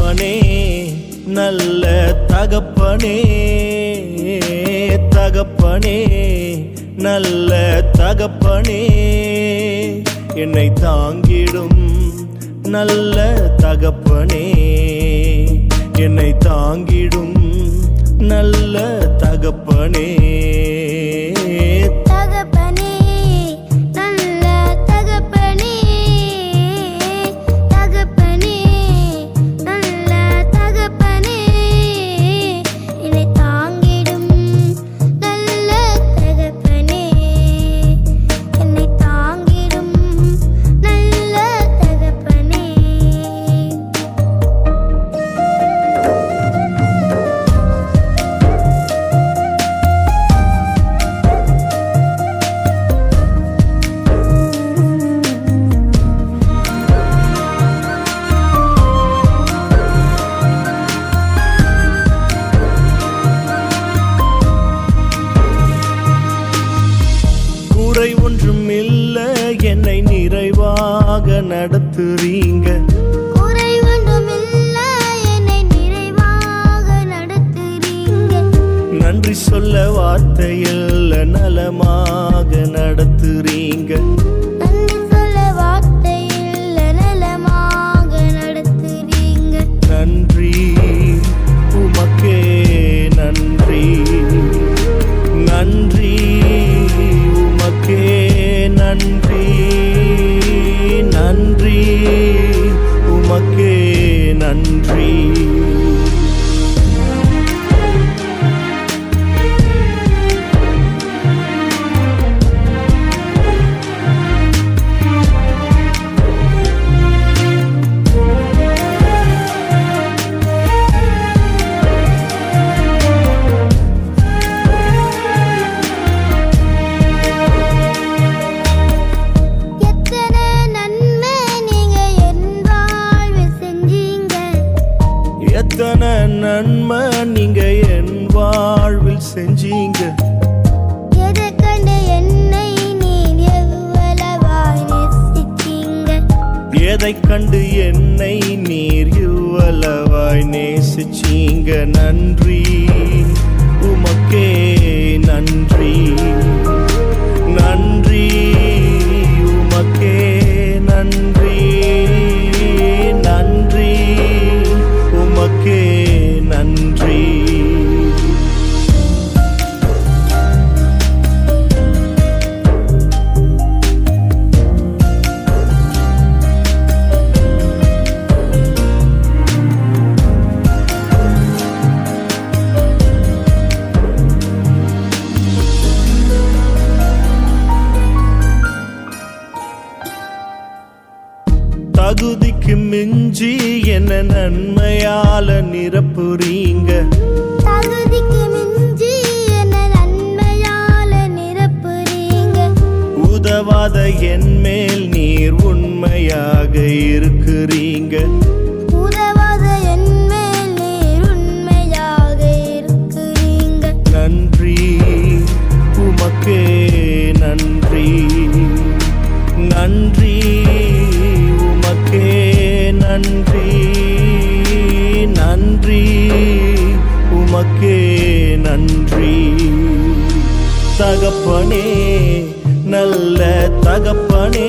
தகப்பனே நல்ல தகப்பனே தகப்பனே நல்ல தகப்பனே என்னை தாங்கிடும் நல்ல தகப்பனே என்னை தாங்கிடும் நல்ல தகப்பனே குறை ஒன்றும் இல்ல என்னை நிறைவாக நடத்துறீங்க குறை ஒன்றும் இல்ல என்னை நிறைவாக நடத்துறீங்க நன்றி சொல்ல வார்த்தையில் நலமாக நடத்துறீங்க நன்றி சொல்ல வார்த்தையில் நலமாக நடத்துறீங்க நன்றி உமக்கே நன்றி நன்றி உமக்கே நன்றி நன்றி உமக்கே நன்றி எத்தனை நன்மை நீங்க என் வாழ்வில் செஞ்சீங்க எதை கண்டு என்னை நீர் எவ்வளவாய் நேசிச்சீங்க எதை கண்டு என்னை நீர் இவ்வளவாய் நேசிச்சீங்க நன்றி உமக்கே நன்றி நன்றி உமக்கே நன்றி நன்றி உமக்கே நன்றி தகுதிக்கு மிஞ்சி என்ன நன்மையால நிரப்புறீங்க தகுதிக்கு மிஞ்சி என்ன நன்மையால நிரப்புறீங்க உதவாத என் மேல் நீர் உண்மையாக இருக்கிறீங்க உதவாத என் மேல் நீர் உண்மையாக இருக்கிறீங்க நன்றி உமக்கே நன்றி நன்றி உமக்கே நன்றி நன்றி உமக்கே நன்றி தகப்பனே நல்ல தகப்பனே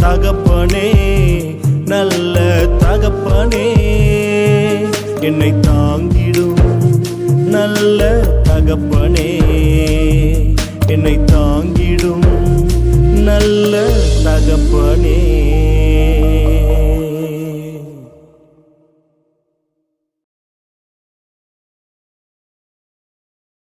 தகப்பனே நல்ல தகப்பனே என்னை தாங்கிடும் நல்ல தகப்பனே என்னை தாங்கிடும் நல்ல தகப்பனே